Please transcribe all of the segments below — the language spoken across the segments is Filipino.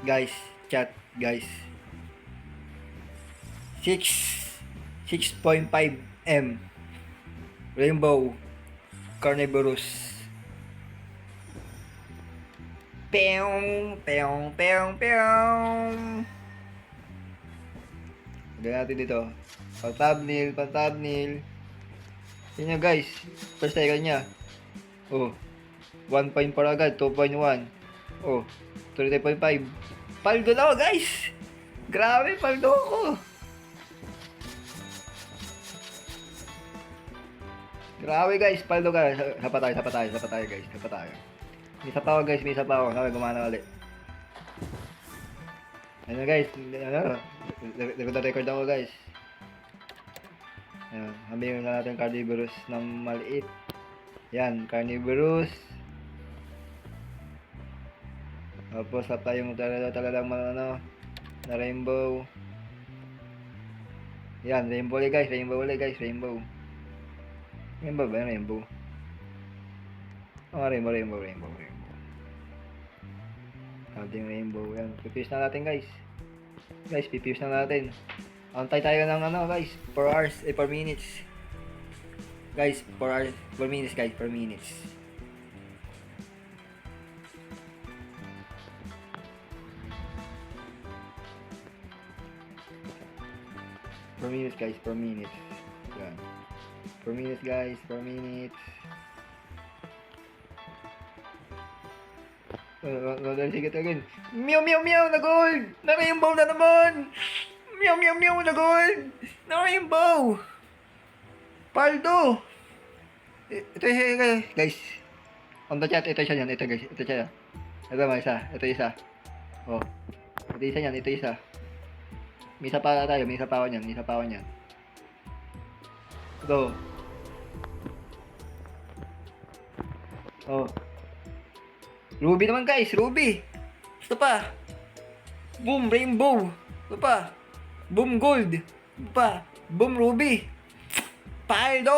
Guys, chat, guys. 6.5 M. Rainbow Carnivorous. Peong, peong, peong, peong. Lagyan natin dito. Pang-thumbnail. Yan nyo guys. First second niya. Oh. 1.4 agad. 2.1. Oh. 33.5. Paldo na ako guys. Grabe, paldo ako. Grabe guys, paldo ka. Sapa tayo guys. Sapa tayo. May isa pa ako guys, Sabi, gumana ulit. Ano guys, record ako guys. Ayan, hambihin na natin carnivorous ng maliit. Yan, carnivorous. Tapos pa yung talagang na rainbow. Yan, rainbow ulit guys, rainbow. Rainbow ba yung rainbow? Oh, rainbow. Ating rainbow yan. Pipis na natin guys. Pipis na natin. Antay tayo ng guys, 4 hours, 4 minutes. Guys, 4 hours, 4 minutes guys, 4 minutes. Per minutes guys, per minutes. Yan. Per minutes guys, per minutes. Sige again. Meow, na gold! Na rainbow na naman! Meow, na gold! Na rainbow! Paldo! Ito yung guys. On the chat, ito siya yan. Ito guys, ito siya. Ito may isa. Ito isa. Oh. Ito isa yan, ito isa. May isa pa tayo, may isa pa ako niyan. Ito. Oh. Ruby naman guys, Ruby. Ito pa. Boom, rainbow. Ito pa. Boom, gold. Ito pa. Boom, ruby. Paldo!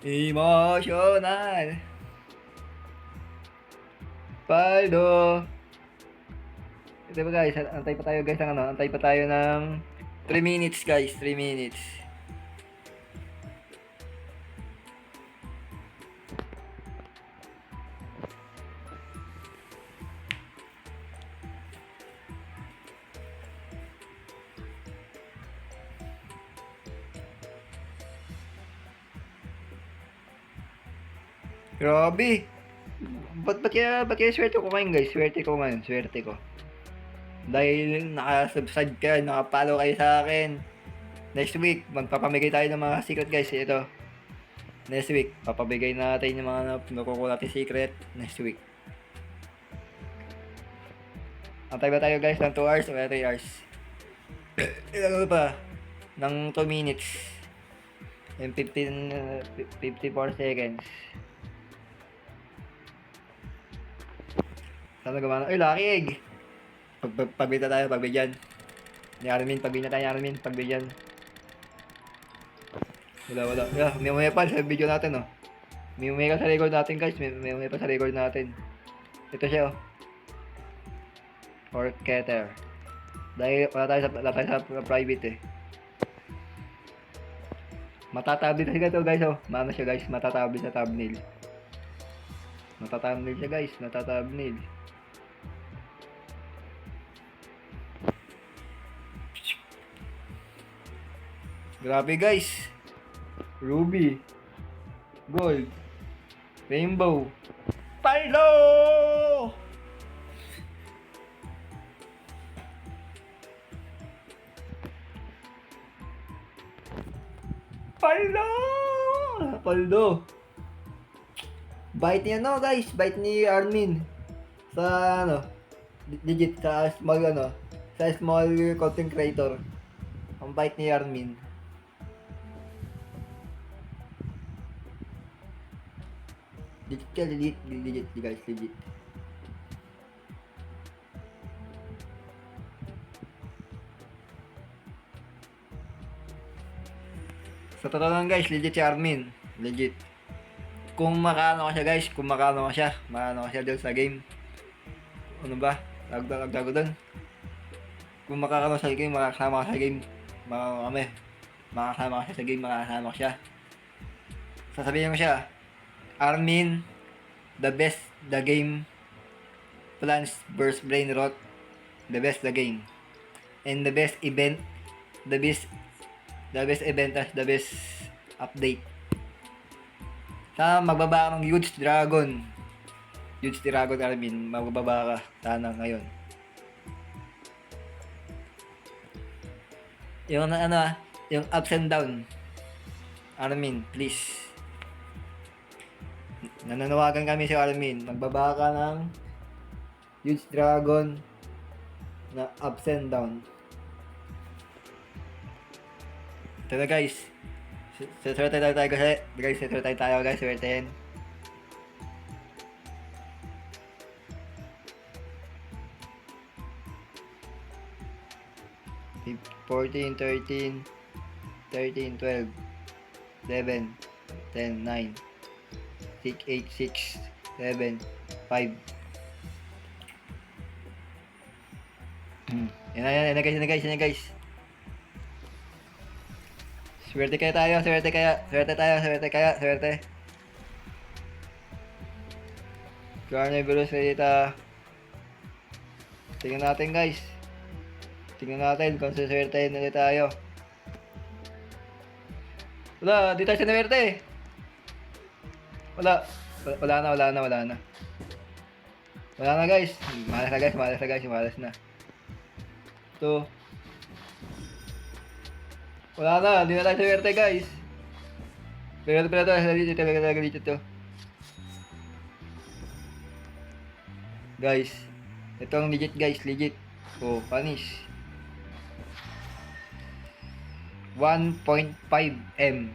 Emotional. Paldo. Ito ba guys, antay pa tayo guys ng antay pa tayo ng 3 minutes guys, 3 minutes. Grabe. Ba't kaya swerte ko ngayon guys? Swerte ko. Dahil naka-subscribe kayo, naka-follow kayo sa akin. Next week, magpapamigay tayo ng mga secret guys. Ito. Next week, papabigay natin yung mga nakukuha natin secret. Next week. Antay ba tayo guys ng 2 hours o 3 hours? Ilan pa? Ng 2 minutes. And 54 seconds. Sana gumana. Ay, lucky egg! Pagbita tayo, pagbigyan. Ni Armin, pagbigyan. Wala. Yeah, may umepal sa video natin, oh. May umepal sa record natin, guys. May umepal sa record natin. Ito siya, oh. Forketer. Dahil wala tayo sa private, eh. Matatablet siya ito, guys, oh. Mano siya, guys. Matatablet sa thumbnail. Matatablet siya, guys. Matatablet. Grabe guys. Ruby. Gold. Rainbow. Paldo! Paldo. Bite niya guys. Bite ni Armin. Sa legit sa small sa small content creator. Ang bite ni Armin. Legit guys, legit. Sa totoo lang guys, legit si Armin. Legit. Kung makano ka siya guys, kung makano ka siya doon sa game. Ano ba? Lagdag ko doon. Kung makakano sa game, makakasama ka sa game. Makakasama ka siya sa game, makakasama ka siya. Sasabihin mo siya, Armin, the best the game, plans burst brain rot, the best the game. And the best event, the best event as the best update. Sana magbaba ka ng huge dragon. Huge dragon, Armin. Magbaba ka sana ngayon. Yung yung ups and down. Armin, please. Nananawagan kami si Armin. Magbaba ka ng huge dragon na ups and down. Ito na guys. Swerte tayo kasi. Guys, swerte tayo guys. Swertein. Tip 14, 13, 13, 12, 11, 10, 9, 6, 8, 6, 7, 5. Yan na guys. Swerte tayo. Carnivorous Vegeta. Tingnan natin guys. Tingnan natin kung saswertein ulit tayo. Wala, di tayo sinwerte. Wala na. Wala na guys. Malas na. Ito. Wala na, hindi na tayo swerte guys. Pero legit to. Guys, itong legit guys, legit. Oh, punish. 1.5 M.